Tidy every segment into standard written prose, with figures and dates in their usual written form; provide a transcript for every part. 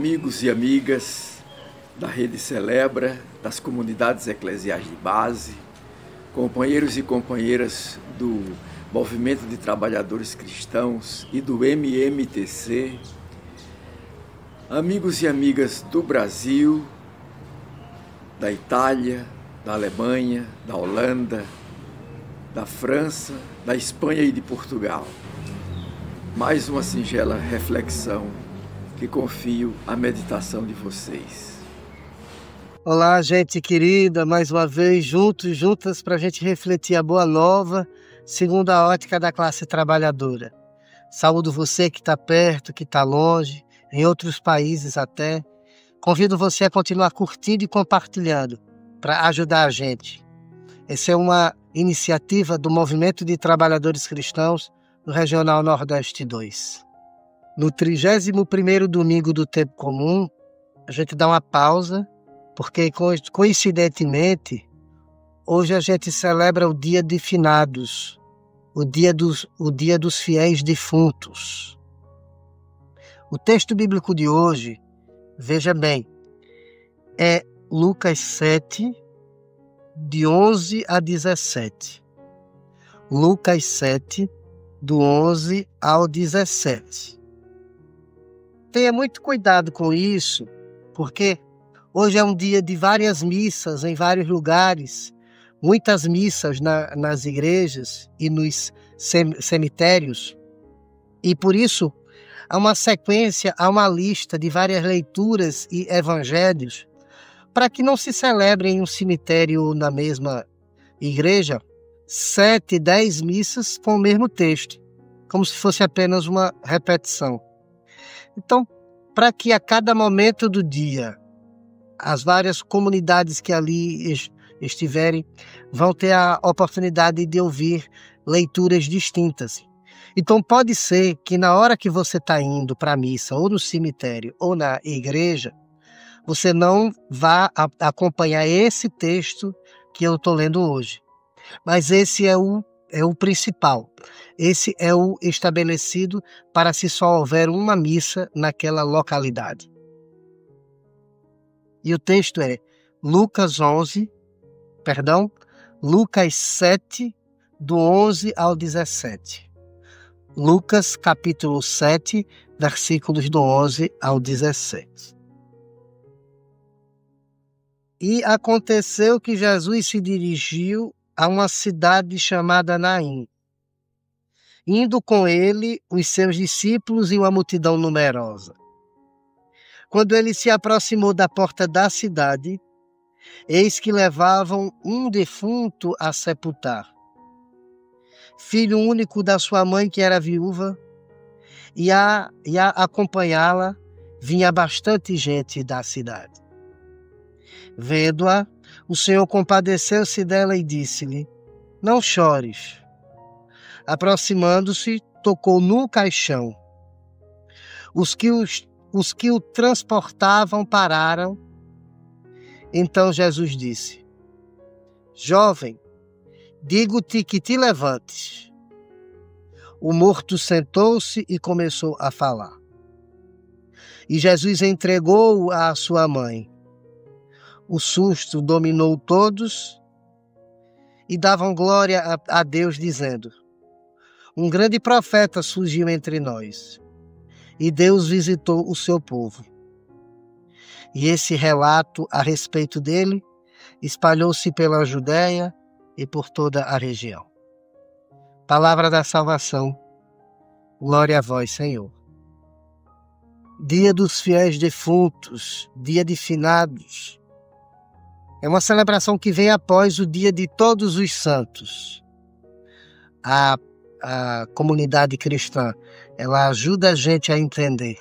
Amigos e amigas da Rede Celebra, das comunidades eclesiais de base, companheiros e companheiras do Movimento de Trabalhadores Cristãos e do MMTC, amigos e amigas do Brasil, da Itália, da Alemanha, da Holanda, da França, da Espanha e de Portugal. Mais uma singela reflexão que confio à meditação de vocês. Olá, gente querida, mais uma vez juntos, juntas, para a gente refletir a boa nova, segundo a ótica da classe trabalhadora. Saúdo você que está perto, que está longe, em outros países até. Convido você a continuar curtindo e compartilhando para ajudar a gente. Essa é uma iniciativa do Movimento de Trabalhadores Cristãos do Regional Nordeste 2. No 31º domingo do tempo comum, a gente dá uma pausa, porque coincidentemente, hoje a gente celebra o Dia de Finados, o dia dos fiéis defuntos. O texto bíblico de hoje, veja bem, é Lucas 7, de 11 a 17. Lucas 7, do 11 ao 17. Tenha muito cuidado com isso, porque hoje é um dia de várias missas em vários lugares, muitas missas nas igrejas e nos cemitérios, e por isso há uma sequência, há uma lista de várias leituras e evangelhos para que não se celebre em um cemitério ou na mesma igreja 7, 10 missas com o mesmo texto, como se fosse apenas uma repetição. Então, para que a cada momento do dia, as várias comunidades que ali estiverem vão ter a oportunidade de ouvir leituras distintas. Então, pode ser que na hora que você está indo para a missa, ou no cemitério, ou na igreja, você não vá acompanhar esse texto que eu estou lendo hoje. Mas esse é o principal. Esse é o estabelecido para se só houver uma missa naquela localidade. E o texto é Lucas 7, do 11 ao 17. Lucas, capítulo 7, versículos do 11 ao 17. E aconteceu que Jesus se dirigiu a uma cidade chamada Naim, indo com ele os seus discípulos e uma multidão numerosa. Quando ele se aproximou da porta da cidade, eis que levavam um defunto a sepultar, filho único da sua mãe, que era viúva, e a acompanhá-la vinha bastante gente da cidade. Vendo-a, o Senhor compadeceu-se dela e disse-lhe: não chores. Aproximando-se, tocou no caixão. Os que o transportavam pararam. Então Jesus disse: jovem, digo-te que te levantes. O morto sentou-se e começou a falar. E Jesus entregou-o à sua mãe. O susto dominou todos e davam glória a Deus, dizendo: um grande profeta surgiu entre nós, e Deus visitou o seu povo. E esse relato a respeito dele espalhou-se pela Judéia e por toda a região. Palavra da salvação. Glória a vós, Senhor. Dia dos fiéis defuntos, dia de finados. É uma celebração que vem após o dia de todos os santos. A comunidade cristã, ela ajuda a gente a entender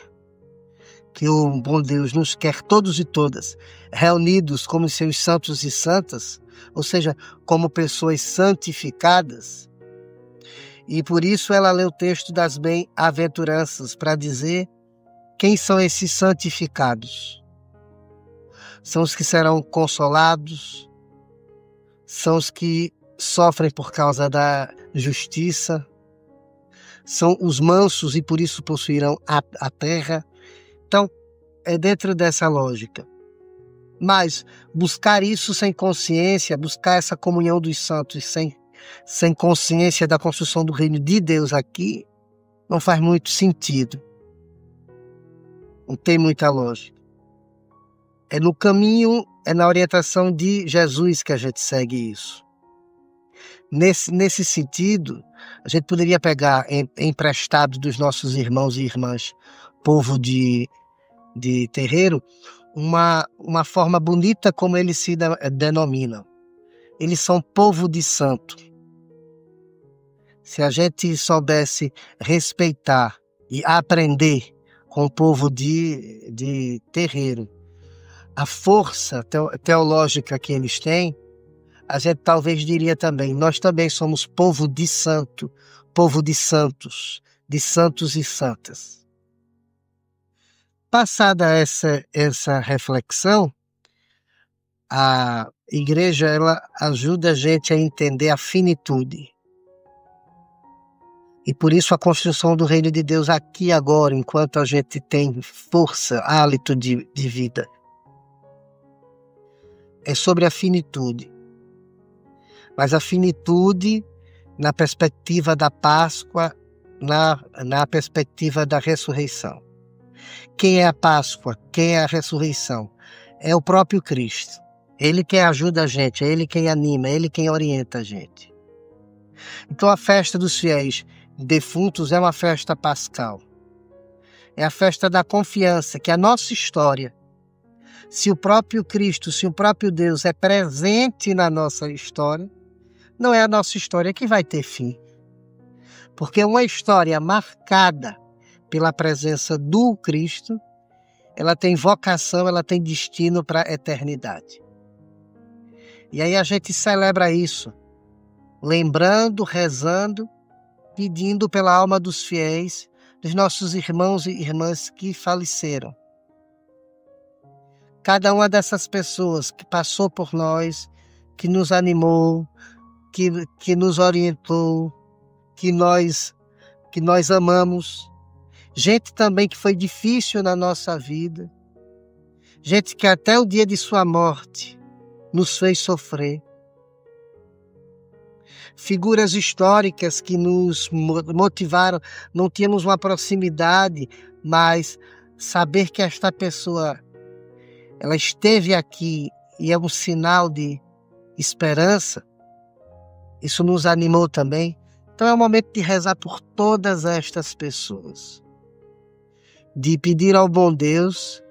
que o bom Deus nos quer todos e todas reunidos como seus santos e santas, ou seja, como pessoas santificadas. E por isso ela lê o texto das bem-aventuranças para dizer quem são esses santificados. São os que serão consolados, são os que sofrem por causa da justiça, são os mansos e por isso possuirão a terra. Então, é dentro dessa lógica. Mas buscar isso sem consciência, buscar essa comunhão dos santos sem consciência da construção do reino de Deus aqui, não faz muito sentido. Não tem muita lógica. É no caminho, é na orientação de Jesus que a gente segue isso. Nesse sentido, a gente poderia pegar emprestado dos nossos irmãos e irmãs, povo de terreiro, uma forma bonita como eles se denominam. Eles são povo de santo. Se a gente soubesse respeitar e aprender com o povo de terreiro a força teológica que eles têm, a gente talvez diria também, nós também somos povo de santo, povo de santos e santas. Passada essa reflexão, a igreja ela ajuda a gente a entender a finitude. E por isso a construção do reino de Deus aqui agora, enquanto a gente tem força, hálito de vida. É sobre a finitude. Mas a finitude na perspectiva da Páscoa, na perspectiva da ressurreição. Quem é a Páscoa? Quem é a ressurreição? É o próprio Cristo. Ele quem ajuda a gente, é Ele quem anima, é Ele quem orienta a gente. Então a festa dos fiéis defuntos é uma festa pascal. É a festa da confiança, que a nossa história, se o próprio Cristo, se o próprio Deus é presente na nossa história, não é a nossa história que vai ter fim. Porque uma história marcada pela presença do Cristo, ela tem vocação, ela tem destino para a eternidade. E aí a gente celebra isso, lembrando, rezando, pedindo pela alma dos fiéis, dos nossos irmãos e irmãs que faleceram. Cada uma dessas pessoas que passou por nós, que nos animou, que nos orientou, que nós amamos. Gente também que foi difícil na nossa vida. Gente que até o dia de sua morte nos fez sofrer. Figuras históricas que nos motivaram. Não tínhamos uma proximidade, mas saber que esta pessoa ela esteve aqui e é um sinal de esperança, isso nos animou também. Então é o momento de rezar por todas estas pessoas. De pedir ao bom Deus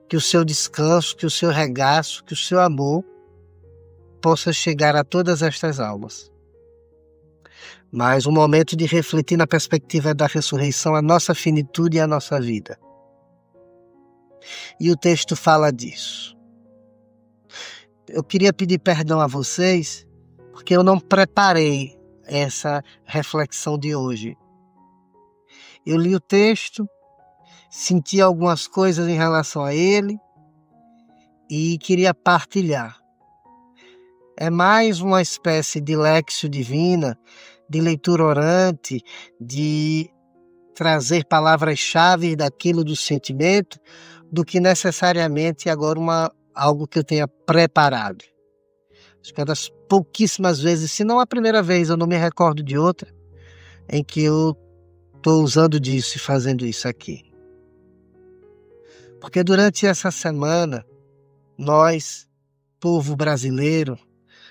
que o seu descanso, que o seu regaço, que o seu amor possa chegar a todas estas almas. Mas um momento de refletir na perspectiva da ressurreição, a nossa finitude e a nossa vida. E o texto fala disso. Eu queria pedir perdão a vocês, porque eu não preparei essa reflexão de hoje. Eu li o texto, senti algumas coisas em relação a ele e queria partilhar. É mais uma espécie de léxio divina, de leitura orante, de trazer palavras-chave daquilo do sentimento, do que necessariamente agora algo que eu tenha preparado. Acho que é das pouquíssimas vezes, se não a primeira vez, eu não me recordo de outra, em que eu estou usando disso e fazendo isso aqui. Porque durante essa semana, nós, povo brasileiro,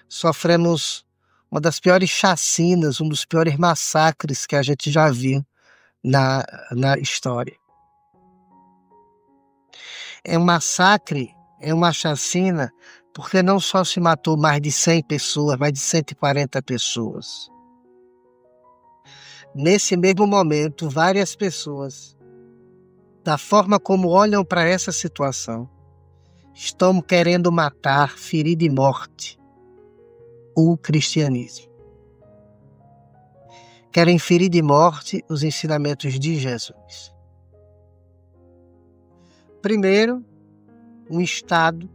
sofremos uma das piores chacinas, um dos piores massacres que a gente já viu na história. É um massacre, é uma chacina, porque não só se matou mais de 100 pessoas, mais de 140 pessoas. Nesse mesmo momento, várias pessoas, da forma como olham para essa situação, estão querendo matar, ferir de morte o cristianismo. Querem ferir de morte os ensinamentos de Jesus. Primeiro, um Estado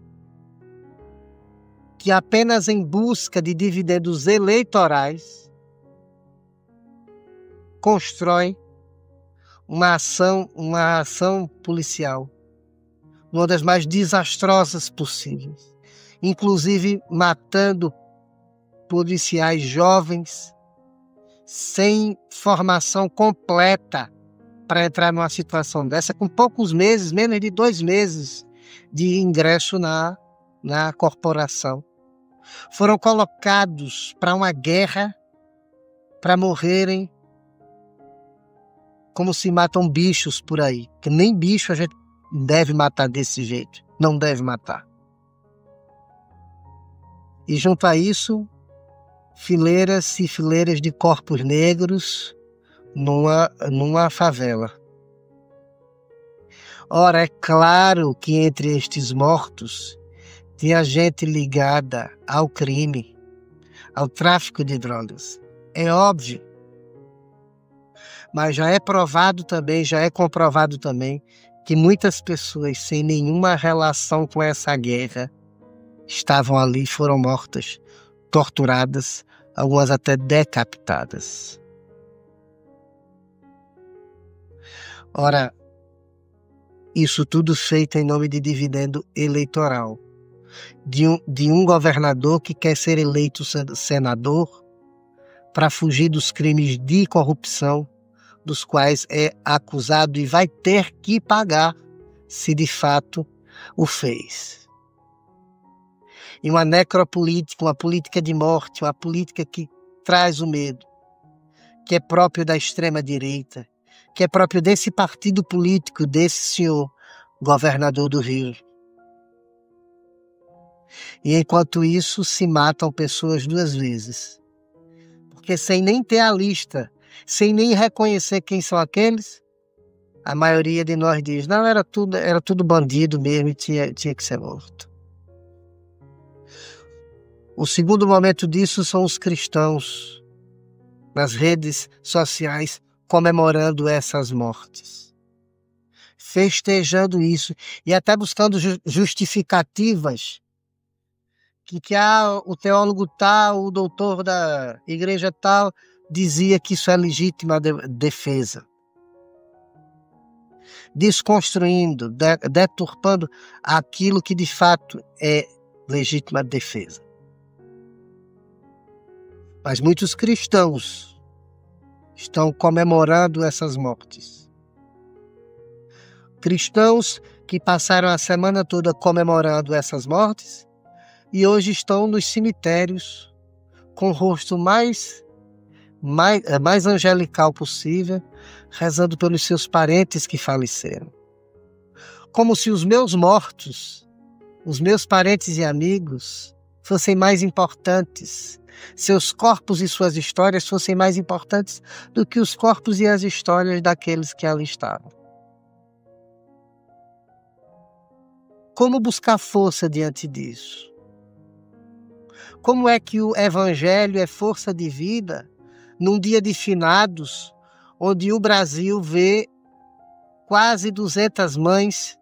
que apenas em busca de dividendos eleitorais constrói uma ação policial, uma das mais desastrosas possíveis, inclusive matando policiais jovens sem formação completa para entrar numa situação dessa, com poucos meses, menos de 2 meses de ingresso na corporação. Foram colocados para uma guerra, para morrerem como se matam bichos por aí. Que nem bicho a gente deve matar desse jeito. Não deve matar. E junto a isso, fileiras e fileiras de corpos negros numa favela. Ora, é claro que entre estes mortos tinha gente ligada ao crime, ao tráfico de drogas. É óbvio. Mas já é provado também, já é comprovado também que muitas pessoas sem nenhuma relação com essa guerra estavam ali, foram mortas, torturadas, algumas até decapitadas. Ora, isso tudo feito em nome de dividendo eleitoral. De um governador que quer ser eleito senador para fugir dos crimes de corrupção dos quais é acusado e vai ter que pagar se de fato o fez. E uma necropolítica, uma política de morte, uma política que traz o medo, que é próprio da extrema-direita, que é próprio desse partido político, desse senhor governador do Rio. E enquanto isso se matam pessoas 2 vezes. Porque sem nem ter a lista, sem nem reconhecer quem são aqueles, a maioria de nós diz, não, era tudo bandido mesmo e tinha que ser morto. O segundo momento disso são os cristãos nas redes sociais comemorando essas mortes, festejando isso e até buscando justificativas que o teólogo tal, o doutor da igreja tal, dizia que isso é legítima defesa. Desconstruindo, deturpando aquilo que de fato é legítima defesa. Mas muitos cristãos estão comemorando essas mortes. Cristãos que passaram a semana toda comemorando essas mortes e hoje estão nos cemitérios com o rosto mais angelical possível, rezando pelos seus parentes que faleceram. Como se os meus mortos, os meus parentes e amigos, fossem mais importantes, seus corpos e suas histórias fossem mais importantes do que os corpos e as histórias daqueles que ali estavam. Como buscar força diante disso? Como é que o Evangelho é força de vida num dia de finados, onde o Brasil vê quase 200 mães,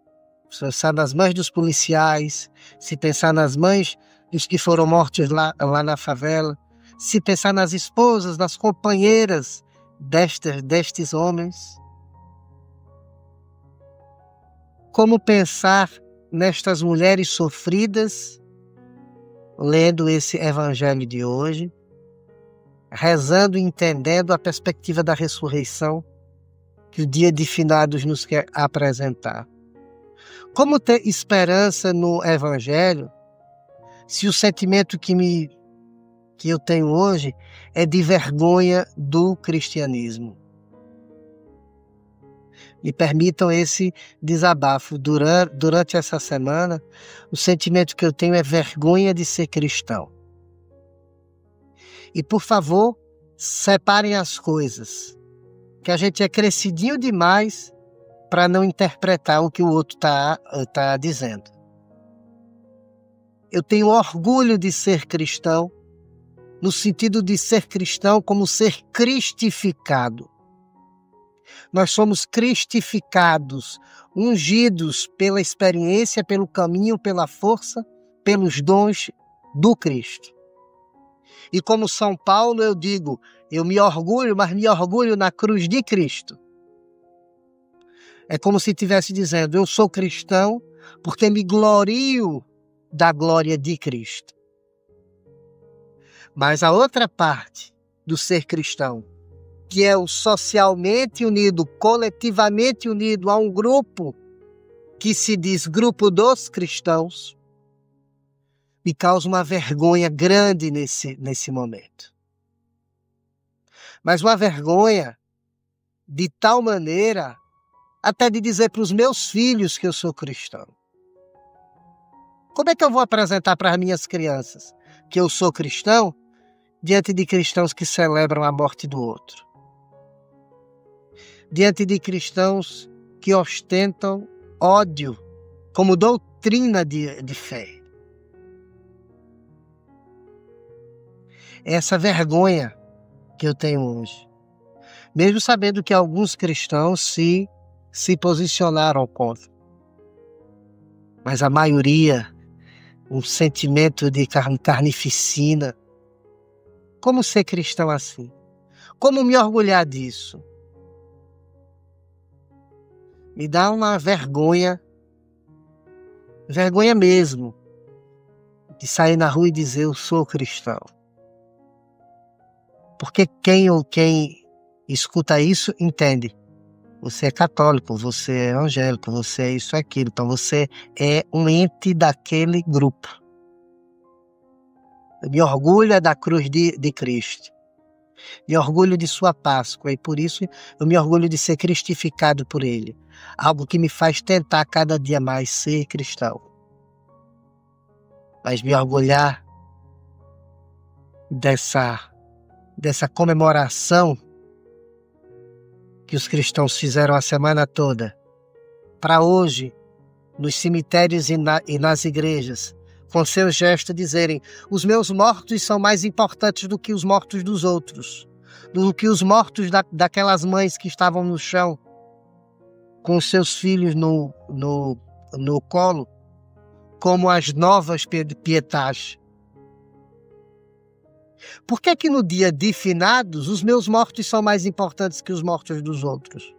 se pensar nas mães dos policiais, se pensar nas mães dos que foram mortos lá na favela, se pensar nas esposas, nas companheiras destes homens. Como pensar nestas mulheres sofridas, lendo esse evangelho de hoje, rezando e entendendo a perspectiva da ressurreição que o dia de finados nos quer apresentar. Como ter esperança no evangelho se o sentimento que eu tenho hoje é de vergonha do cristianismo? Me permitam esse desabafo. Durante essa semana, o sentimento que eu tenho é vergonha de ser cristão. E, por favor, separem as coisas, que a gente é crescidinho demais para não interpretar o que o outro tá dizendo. Eu tenho orgulho de ser cristão, no sentido de ser cristão como ser cristificado. Nós somos cristificados, ungidos pela experiência, pelo caminho, pela força, pelos dons do Cristo. E como São Paulo, eu digo, eu me orgulho, mas me orgulho na cruz de Cristo. É como se estivesse dizendo, eu sou cristão, porque me glorio da glória de Cristo. Mas a outra parte do ser cristão, que é o socialmente unido, coletivamente unido a um grupo que se diz grupo dos cristãos, me causa uma vergonha grande nesse momento. Mas uma vergonha de tal maneira, até de dizer para os meus filhos que eu sou cristão. Como é que eu vou apresentar para as minhas crianças que eu sou cristão diante de cristãos que celebram a morte do outro? Diante de cristãos que ostentam ódio como doutrina de fé. Essa vergonha que eu tenho hoje. Mesmo sabendo que alguns cristãos se posicionaram contra. Mas a maioria, um sentimento de carnificina. Como ser cristão assim? Como me orgulhar disso? Me dá uma vergonha mesmo, de sair na rua e dizer eu sou cristão. Porque quem escuta isso entende. Você é católico, você é evangélico, você é isso, aquilo. Então você é um ente daquele grupo. Eu me orgulho da cruz de Cristo. Me orgulho de sua Páscoa e por isso eu me orgulho de ser cristificado por Ele. Algo que me faz tentar cada dia mais ser cristão. Mas me orgulhar dessa comemoração que os cristãos fizeram a semana toda, para hoje, nos cemitérios e nas igrejas, com seus gestos dizerem: os meus mortos são mais importantes do que os mortos dos outros, do que os mortos daquelas mães que estavam no chão, com seus filhos no colo, como as novas pietas. Por que que no dia de finados os meus mortos são mais importantes que os mortos dos outros?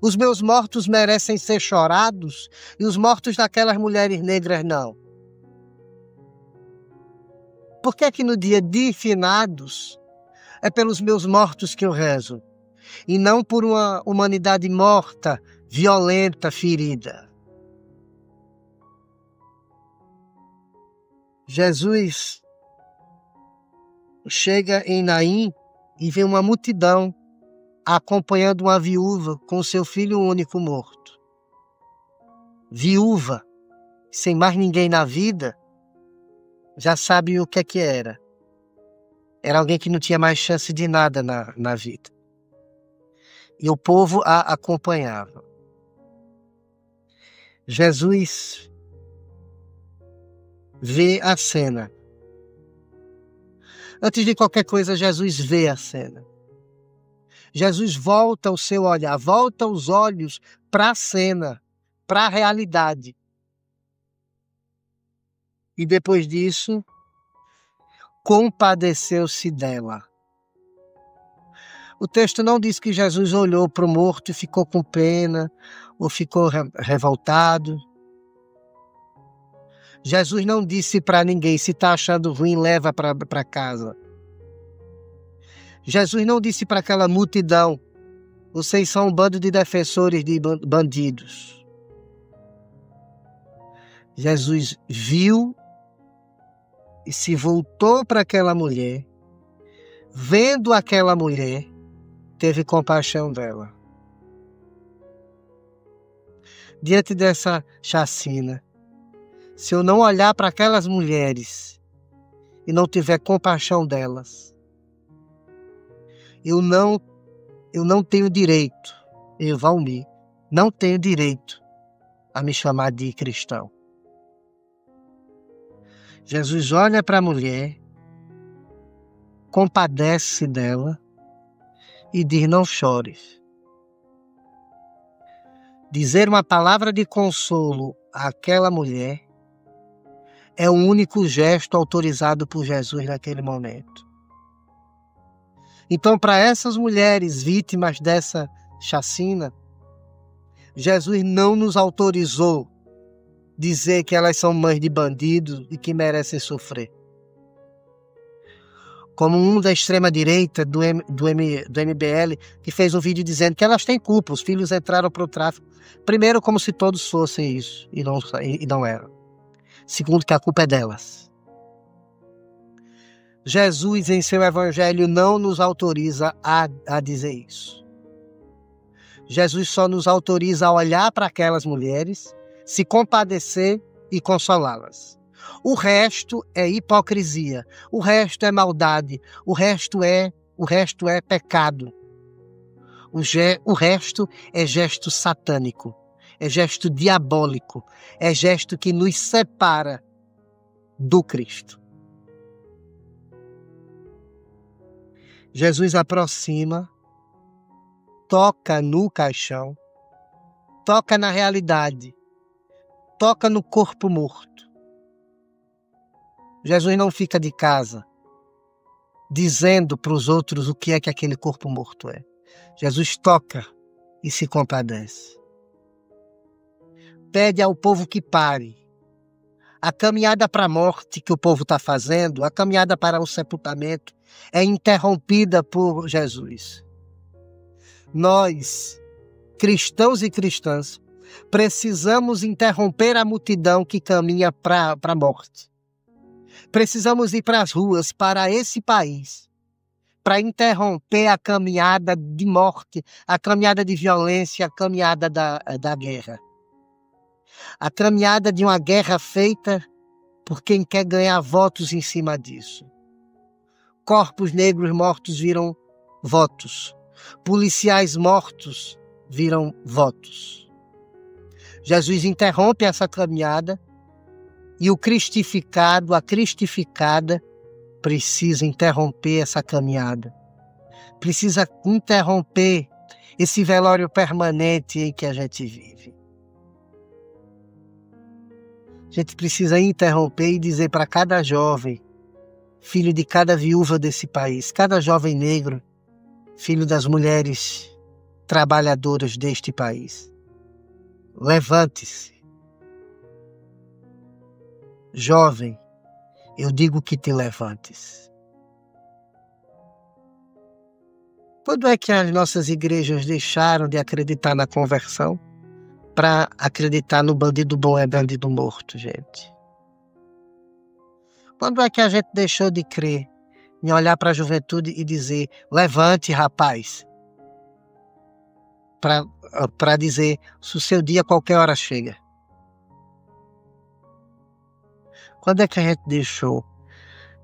Os meus mortos merecem ser chorados e os mortos daquelas mulheres negras não. Por que que no dia de finados é pelos meus mortos que eu rezo e não por uma humanidade morta, violenta, ferida? Jesus chega em Naim e vê uma multidão acompanhando uma viúva com seu filho único morto. Viúva, sem mais ninguém na vida, já sabe o que é que era. Era alguém que não tinha mais chance de nada na vida. E o povo a acompanhava. Jesus vê a cena. Antes de qualquer coisa, Jesus vê a cena. Jesus volta o seu olhar, volta os olhos para a cena, para a realidade. E depois disso, compadeceu-se dela. O texto não diz que Jesus olhou para o morto e ficou com pena, ou ficou revoltado. Jesus não disse para ninguém: se está achando ruim, leva para casa. Jesus não disse para aquela multidão: vocês são um bando de defensores de bandidos. Jesus viu e se voltou para aquela mulher, vendo aquela mulher, teve compaixão dela. Diante dessa chacina, se eu não olhar para aquelas mulheres e não tiver compaixão delas, eu não tenho direito, eu, Valmir, não tenho direito a me chamar de cristão. Jesus olha para a mulher, compadece dela e diz: não chores. Dizer uma palavra de consolo àquela mulher é o único gesto autorizado por Jesus naquele momento. Então, para essas mulheres vítimas dessa chacina, Jesus não nos autorizou dizer que elas são mães de bandidos e que merecem sofrer. Como um da extrema-direita do MBL, que fez um vídeo dizendo que elas têm culpa, os filhos entraram para o tráfico. Primeiro, como se todos fossem isso, e não eram. Segundo, que a culpa é delas. Jesus, em seu evangelho, não nos autoriza a dizer isso. Jesus só nos autoriza a olhar para aquelas mulheres, se compadecer e consolá-las. O resto é hipocrisia, o resto é maldade, o resto é pecado. O resto é gesto satânico, é gesto diabólico, é gesto que nos separa do Cristo. Jesus aproxima, toca no caixão, toca na realidade, toca no corpo morto. Jesus não fica de casa dizendo para os outros o que é que aquele corpo morto é. Jesus toca e se compadece. Pede ao povo que pare. A caminhada para a morte que o povo está fazendo, a caminhada para o sepultamento, é interrompida por Jesus. Nós, cristãos e cristãs, precisamos interromper a multidão que caminha para a morte. Precisamos ir para as ruas, para esse país, para interromper a caminhada de morte, a caminhada de violência, a caminhada da guerra. A caminhada de uma guerra feita por quem quer ganhar votos em cima disso. Corpos negros mortos viram votos. Policiais mortos viram votos. Jesus interrompe essa caminhada e o cristificado, a cristificada, precisa interromper essa caminhada. Precisa interromper esse velório permanente em que a gente vive. A gente precisa interromper e dizer para cada jovem, filho de cada viúva desse país, cada jovem negro, filho das mulheres trabalhadoras deste país: levante-se. Jovem, eu digo que te levantes. Quando é que as nossas igrejas deixaram de acreditar na conversão para acreditar no bandido bom é bandido morto, gente? Quando é que a gente deixou de crer em olhar para a juventude e dizer: levante, rapaz, para dizer se o seu dia a qualquer hora chega? Quando é que a gente deixou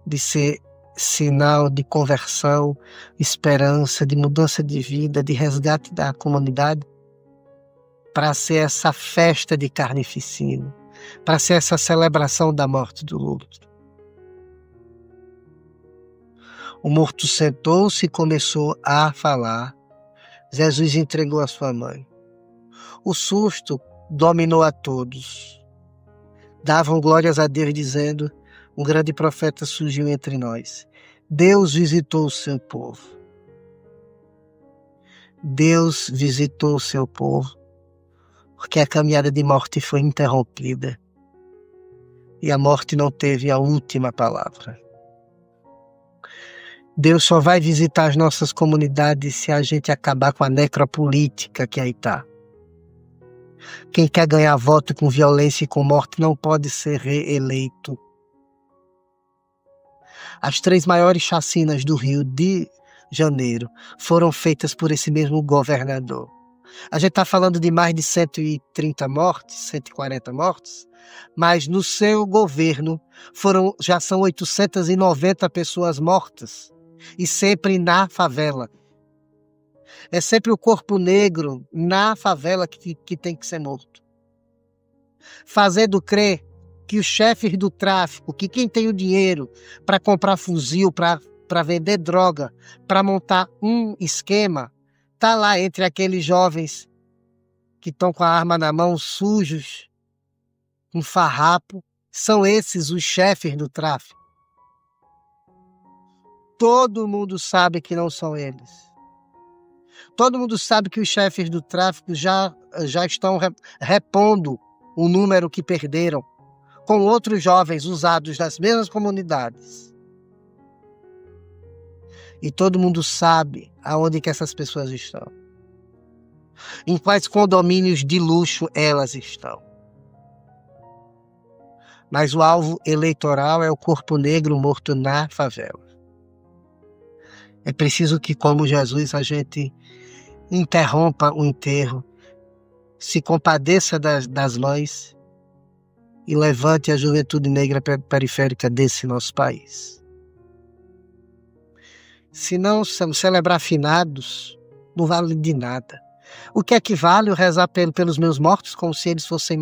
de ser sinal de conversão, esperança, de mudança de vida, de resgate da comunidade, para ser essa festa de carnificina, para ser essa celebração da morte do outro? O morto sentou-se e começou a falar. Jesus entregou a sua mãe. O susto dominou a todos. Davam glórias a Deus, dizendo: um grande profeta surgiu entre nós. Deus visitou o seu povo. Deus visitou o seu povo, porque a caminhada de morte foi interrompida. E a morte não teve a última palavra. Deus só vai visitar as nossas comunidades se a gente acabar com a necropolítica que aí está. Quem quer ganhar voto com violência e com morte não pode ser reeleito. As 3 maiores chacinas do Rio de Janeiro foram feitas por esse mesmo governador. A gente está falando de mais de 130 mortes, 140 mortes, mas no seu governo já são 890 pessoas mortas, e sempre na favela. É sempre o corpo negro na favela que tem que ser morto. Fazendo crer que os chefes do tráfico, que quem tem o dinheiro para comprar fuzil, para vender droga, para montar um esquema, está lá entre aqueles jovens que estão com a arma na mão, sujos, um farrapo. São esses os chefes do tráfico. Todo mundo sabe que não são eles. Todo mundo sabe que os chefes do tráfico já estão repondo o número que perderam, com outros jovens usados nas mesmas comunidades. E todo mundo sabe aonde que essas pessoas estão. Em quais condomínios de luxo elas estão. Mas o alvo eleitoral é o corpo negro morto na favela. É preciso que, como Jesus, a gente interrompa o enterro, se compadeça das mães e levante a juventude negra periférica desse nosso país. Se não celebrar finados, não vale de nada. O que é que vale eu rezar pelos meus mortos, como se eles fossem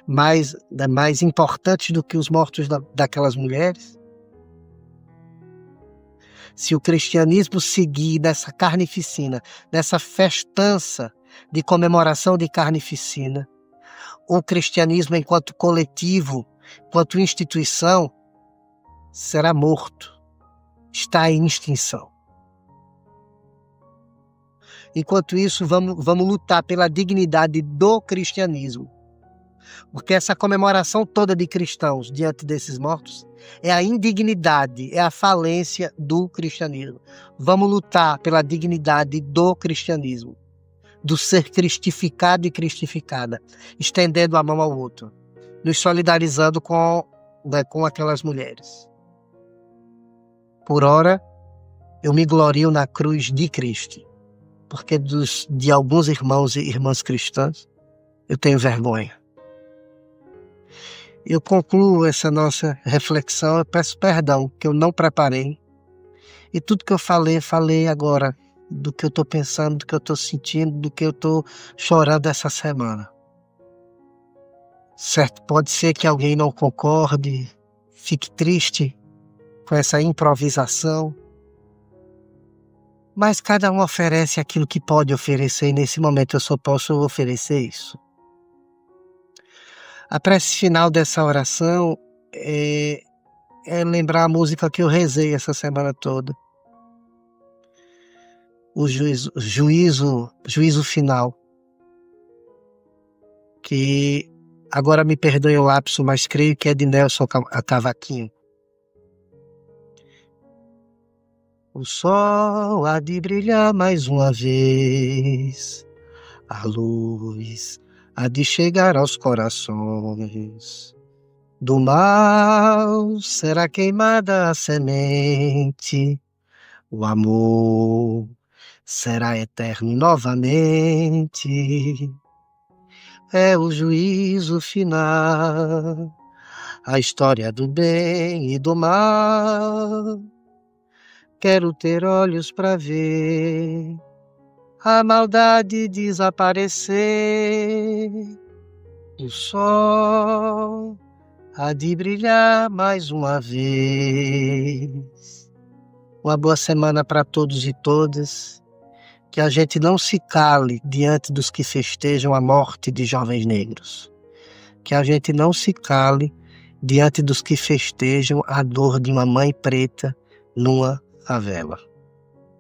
mais importantes do que os mortos daquelas mulheres? Se o cristianismo seguir nessa carnificina, nessa festança de comemoração de carnificina, o cristianismo enquanto coletivo, enquanto instituição, será morto, está em extinção. Enquanto isso, vamos lutar pela dignidade do cristianismo. Porque essa comemoração toda de cristãos diante desses mortos é a indignidade, é a falência do cristianismo. Vamos lutar pela dignidade do cristianismo, do ser cristificado e cristificada, estendendo a mão ao outro, nos solidarizando com aquelas mulheres. Por ora, eu me glorio na cruz de Cristo, porque de alguns irmãos e irmãs cristãs eu tenho vergonha. Eu concluo essa nossa reflexão, eu peço perdão que eu não preparei, e tudo que eu falei agora, do que eu estou pensando, do que eu estou sentindo, do que eu estou chorando essa semana. Certo, pode ser que alguém não concorde, fique triste com essa improvisação, mas cada um oferece aquilo que pode oferecer, e nesse momento eu só posso oferecer isso. A prece final dessa oração é lembrar a música que eu rezei essa semana toda. O juízo final. Que agora me perdoe o lapso, mas creio que é de Nelson Cavaquinho. O sol há de brilhar mais uma vez, a luz há de chegar aos corações. Do mal será queimada a semente, o amor será eterno novamente. É o juízo final, a história do bem e do mal. Quero ter olhos para ver a maldade desaparecer. O sol há de brilhar mais uma vez. Uma boa semana para todos e todas. Que a gente não se cale diante dos que festejam a morte de jovens negros. Que a gente não se cale diante dos que festejam a dor de uma mãe preta numa favela.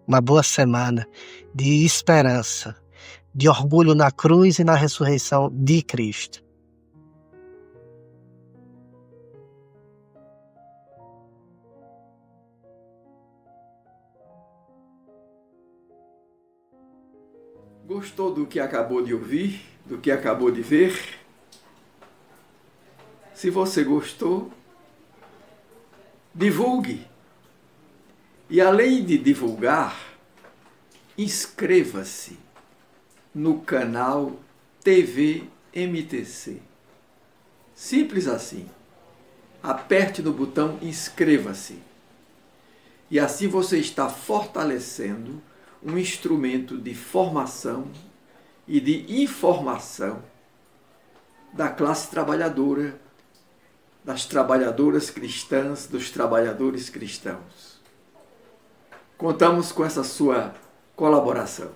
Uma boa semana de esperança, de orgulho na cruz e na ressurreição de Cristo. Gostou do que acabou de ouvir, do que acabou de ver? Se você gostou, divulgue. E além de divulgar, inscreva-se no canal TV MTC. Simples assim. Aperte no botão inscreva-se. E assim você está fortalecendo um instrumento de formação e de informação da classe trabalhadora, das trabalhadoras cristãs, dos trabalhadores cristãos. Contamos com essa sua colaboração.